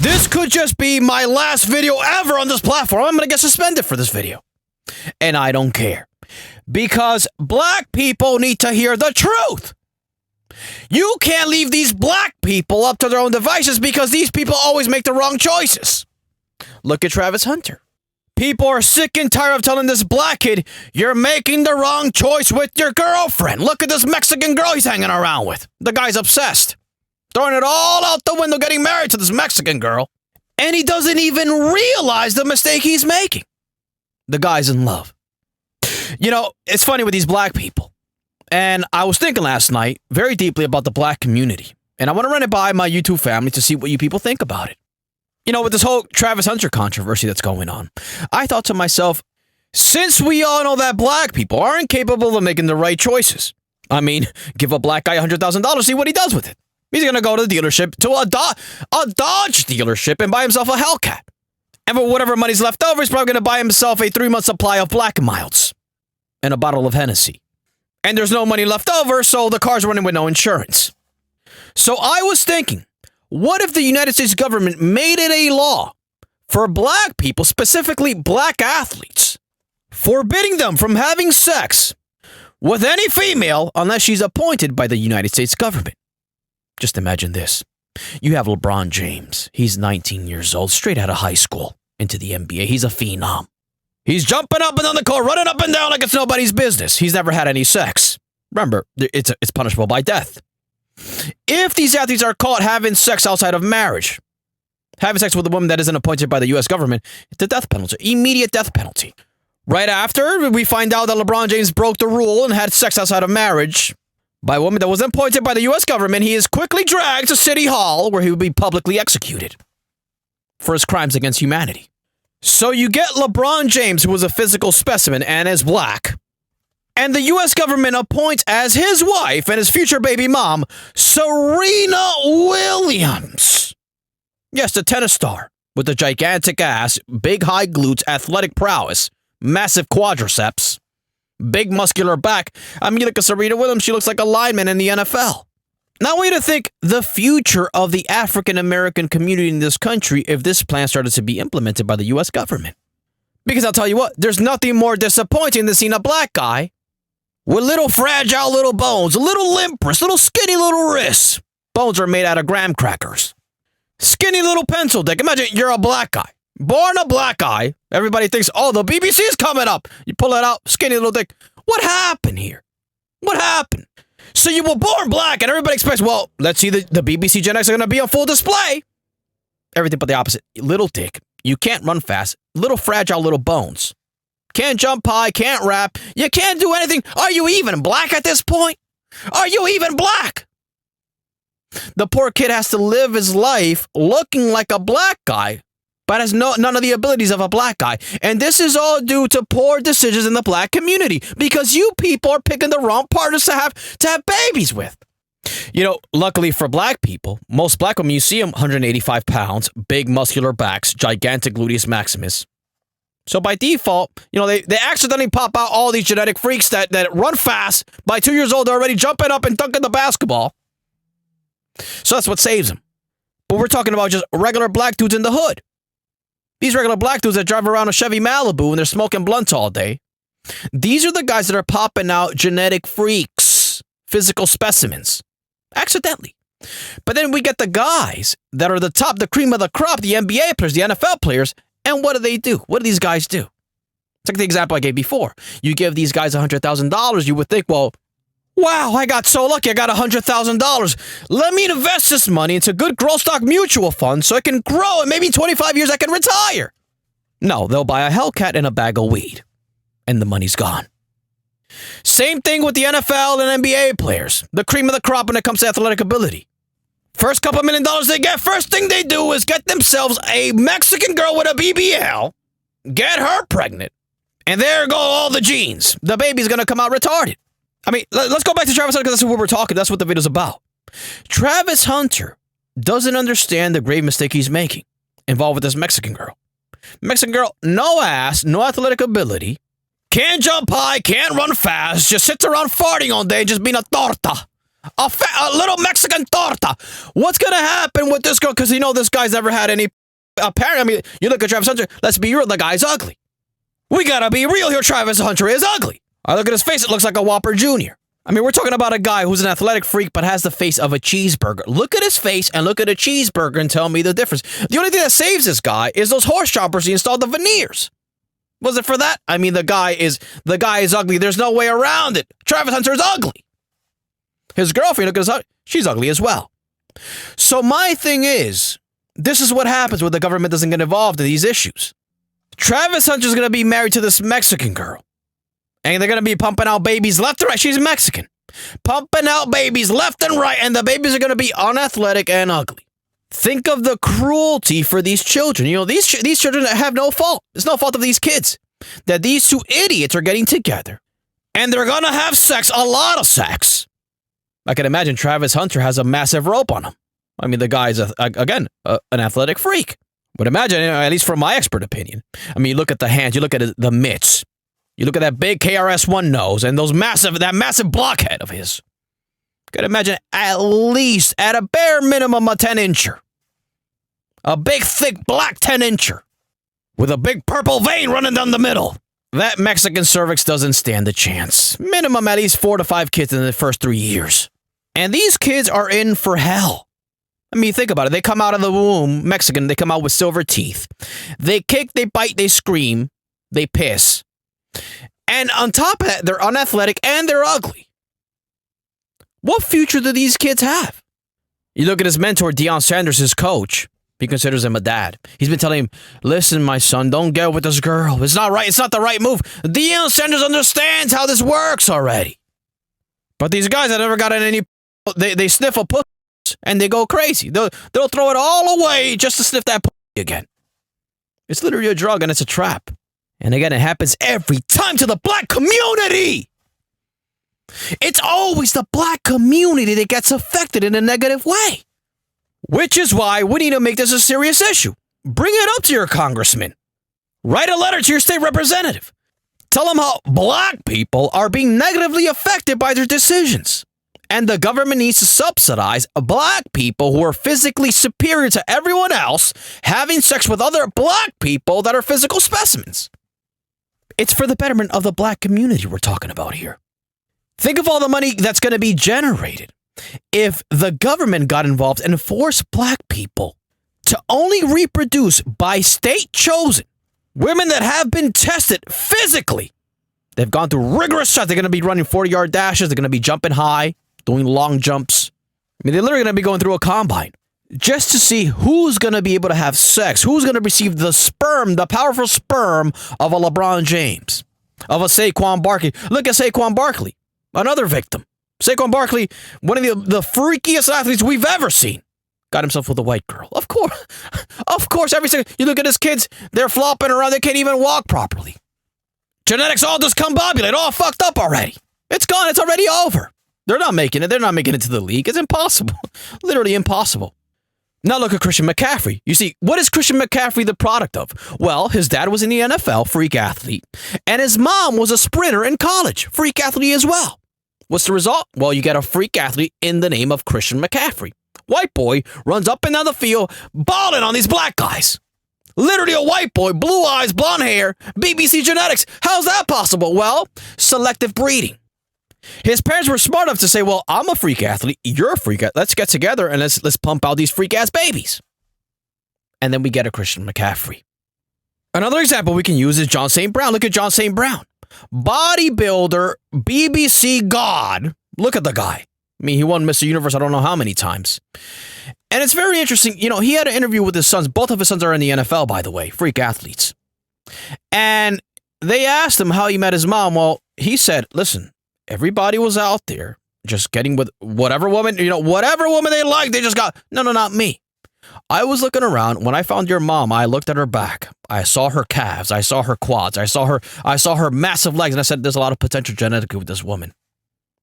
This could just be my last video ever on this platform. I'm going to get suspended for this video. And I don't care. Because black people need to hear the truth. You can't leave these black people up to their own devices because these people always make the wrong choices. Look at Travis Hunter. People are sick and tired of telling this black kid, you're making the wrong choice with your girlfriend. Look at this Mexican girl he's hanging around with. The guy's obsessed. Throwing it all out the window, getting married to this Mexican girl. And he doesn't even realize the mistake he's making. The guy's in love. You know, it's funny with these black people. And I was thinking last night very deeply about the black community. And I want to run it by my YouTube family to see what you people think about it. You know, with this whole Travis Hunter controversy that's going on, I thought to myself, since we all know that black people aren't capable of making the right choices, I mean, give a black guy $100,000, see what he does with it. He's going to go to the dealership, to a Dodge dealership, and buy himself a Hellcat. And for whatever money's left over, he's probably going to buy himself a 3-month supply of Black Milds and a bottle of Hennessy. And there's no money left over, so the car's running with no insurance. So I was thinking, what if the United States government made it a law for black people, specifically black athletes, forbidding them from having sex with any female unless she's appointed by the United States government? Just imagine this. You have LeBron James. He's 19 years old, straight out of high school, into the NBA. He's a phenom. He's jumping up and down the court, running up and down like it's nobody's business. He's never had any sex. Remember, it's punishable by death. If these athletes are caught having sex outside of marriage, having sex with a woman that isn't appointed by the U.S. government, it's a death penalty, immediate death penalty. Right after we find out that LeBron James broke the rule and had sex outside of marriage by a woman that was appointed by the U.S. government, he is quickly dragged to City Hall where he will be publicly executed for his crimes against humanity. So you get LeBron James, who was a physical specimen and is black, and the U.S. government appoints as his wife and his future baby mom, Serena Williams. Yes, the tennis star with the gigantic ass, big high glutes, athletic prowess, massive quadriceps, big muscular back. I mean, look at Serena Williams. She looks like a lineman in the NFL. Now, I want you to think the future of the African-American community in this country if this plan started to be implemented by the U.S. government. Because I'll tell you what, there's nothing more disappointing than seeing a black guy with little fragile little bones, little limp wrists, little skinny little wrists. Bones are made out of graham crackers. Skinny little pencil dick. Imagine you're a black guy. Born a black guy. Everybody thinks, oh, the BBC is coming up. You pull it out, skinny little dick. What happened here? What happened? So you were born black and everybody expects, well, let's see the BBC Gen X are going to be on full display. Everything but the opposite. Little dick. You can't run fast. Little fragile little bones. Can't jump high. Can't rap. You can't do anything. Are you even black at this point? Are you even black? The poor kid has to live his life looking like a black guy, but has none of the abilities of a black guy. And this is all due to poor decisions in the black community because you people are picking the wrong partners to have babies with. You know, luckily for black people, most black women, you see them 185 pounds, big muscular backs, gigantic gluteus maximus. So by default, you know, they accidentally pop out all these genetic freaks that run fast. By 2 years old, they're already jumping up and dunking the basketball. So that's what saves them. But we're talking about just regular black dudes in the hood. These regular black dudes that drive around a Chevy Malibu and they're smoking blunts all day. These are the guys that are popping out genetic freaks, physical specimens, accidentally. But then we get the guys that are the cream of the crop, the NBA players, the NFL players. And what do? What do these guys do? It's like the example I gave before. You give these guys $100,000, you would think, well, wow, I got so lucky. I got $100,000. Let me invest this money into good growth stock mutual funds so it can grow and maybe in 25 years I can retire. No, they'll buy a Hellcat and a bag of weed and the money's gone. Same thing with the NFL and NBA players. The cream of the crop when it comes to athletic ability. First couple $1 million they get, first thing they do is get themselves a Mexican girl with a BBL, get her pregnant, and there go all the genes. The baby's going to come out retarded. I mean, let's go back to Travis Hunter because that's what we're talking. That's what the video's about. Travis Hunter doesn't understand the grave mistake he's making involved with this Mexican girl. Mexican girl, no ass, no athletic ability, can't jump high, can't run fast, just sits around farting all day, just being a torta. A little Mexican torta. What's going to happen with this girl? Because this guy's never had any apparent. I mean, you look at Travis Hunter. Let's be real. The guy's ugly. We got to be real here. Travis Hunter is ugly. I look at his face. It looks like a Whopper Jr. I mean, we're talking about a guy who's an athletic freak but has the face of a cheeseburger. Look at his face and look at a cheeseburger and tell me the difference. The only thing that saves this guy is those horse choppers he installed the veneers. Was it for that? I mean, the guy is ugly. There's no way around it. Travis Hunter is ugly. His girlfriend, look at his, she's ugly as well. So my thing is, this is what happens when the government doesn't get involved in these issues. Travis Hunter's going to be married to this Mexican girl. And they're going to be pumping out babies left and right. She's Mexican. Pumping out babies left and right. And the babies are going to be unathletic and ugly. Think of the cruelty for these children. These children have no fault. It's no fault of these kids. That these two idiots are getting together. And they're going to have sex. A lot of sex. I can imagine Travis Hunter has a massive rope on him. I mean, the guy's, an athletic freak. But imagine, at least from my expert opinion. I mean, you look at the hands. You look at the mitts. You look at that big KRS-One nose and that massive blockhead of his. Could imagine at least, at a bare minimum, a 10-incher. A big, thick, black 10-incher. With a big purple vein running down the middle. That Mexican cervix doesn't stand a chance. Minimum at least 4 to 5 kids in the first 3 years. And these kids are in for hell. I mean, think about it. They come out of the womb, Mexican, they come out with silver teeth. They kick, they bite, they scream, they piss. And on top of that, they're unathletic and they're ugly. What future do these kids have? You look at his mentor, Deion Sanders, his coach. He considers him a dad. He's been telling him, listen, my son, don't get with this girl. It's not right. It's not the right move. Deion Sanders understands how this works already. But these guys that never gotten any, they sniff a pussy and they go crazy. They'll throw it all away just to sniff that pussy again. It's literally a drug and it's a trap. And again, it happens every time to the black community. It's always the black community that gets affected in a negative way. Which is why we need to make this a serious issue. Bring it up to your congressman. Write a letter to your state representative. Tell them how black people are being negatively affected by their decisions. And the government needs to subsidize black people who are physically superior to everyone else having sex with other black people that are physical specimens. It's for the betterment of the black community we're talking about here. Think of all the money that's going to be generated if the government got involved and forced black people to only reproduce by state-chosen women that have been tested physically. They've gone through rigorous tests. They're going to be running 40-yard dashes. They're going to be jumping high, doing long jumps. I mean, they're literally going to be going through a combine just to see who's going to be able to have sex, who's going to receive the sperm, the powerful sperm of a LeBron James, of a Saquon Barkley. Look at Saquon Barkley, another victim. Saquon Barkley, one of the freakiest athletes we've ever seen, got himself with a white girl. Of course, every second. You look at his kids, they're flopping around, they can't even walk properly. Genetics all discombobulated, all fucked up already. It's gone, it's already over. They're not making it to the league. It's impossible. Literally impossible. Now look at Christian McCaffrey. You see, what is Christian McCaffrey the product of? Well, his dad was in the NFL, freak athlete, and his mom was a sprinter in college, freak athlete as well. What's the result? Well, you get a freak athlete in the name of Christian McCaffrey. White boy runs up and down the field, balling on these black guys. Literally a white boy, blue eyes, blonde hair, BBC genetics. How's that possible? Well, selective breeding. His parents were smart enough to say, well, I'm a freak athlete, you're a freak athlete. Let's get together and let's pump out these freak-ass babies. And then we get a Christian McCaffrey. Another example we can use is John St. Brown. Look at John St. Brown. Bodybuilder, BBC god. Look at the guy. I mean, he won Mr. Universe I don't know how many times. And it's very interesting. He had an interview with his sons. Both of his sons are in the NFL, by the way, freak athletes. And they asked him how he met his mom. Well, he said, listen, everybody was out there just getting with whatever woman, whatever woman they liked, they just got, no, not me. I was looking around. When I found your mom, I looked at her back. I saw her calves. I saw her quads. I saw her massive legs. And I said, there's a lot of potential genetically with this woman.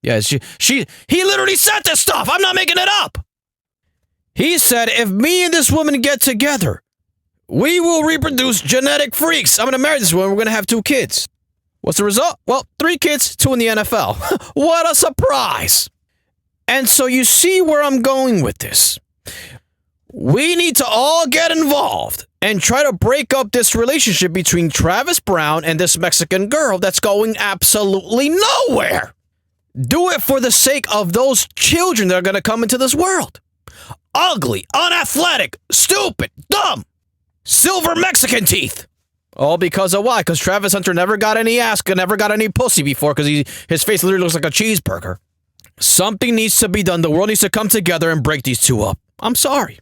Yeah, he literally said this stuff. I'm not making it up. He said, if me and this woman get together, we will reproduce genetic freaks. I'm going to marry this woman. We're going to have 2 kids. What's the result? Well, 3 kids, 2 in the NFL. What a surprise. And so you see where I'm going with this. We need to all get involved and try to break up this relationship between Travis Brown and this Mexican girl that's going absolutely nowhere. Do it for the sake of those children that are going to come into this world. Ugly, unathletic, stupid, dumb, silver Mexican teeth. All because of why? Because Travis Hunter never got any ass, never got any pussy before because his face literally looks like a cheeseburger. Something needs to be done. The world needs to come together and break these two up. I'm sorry.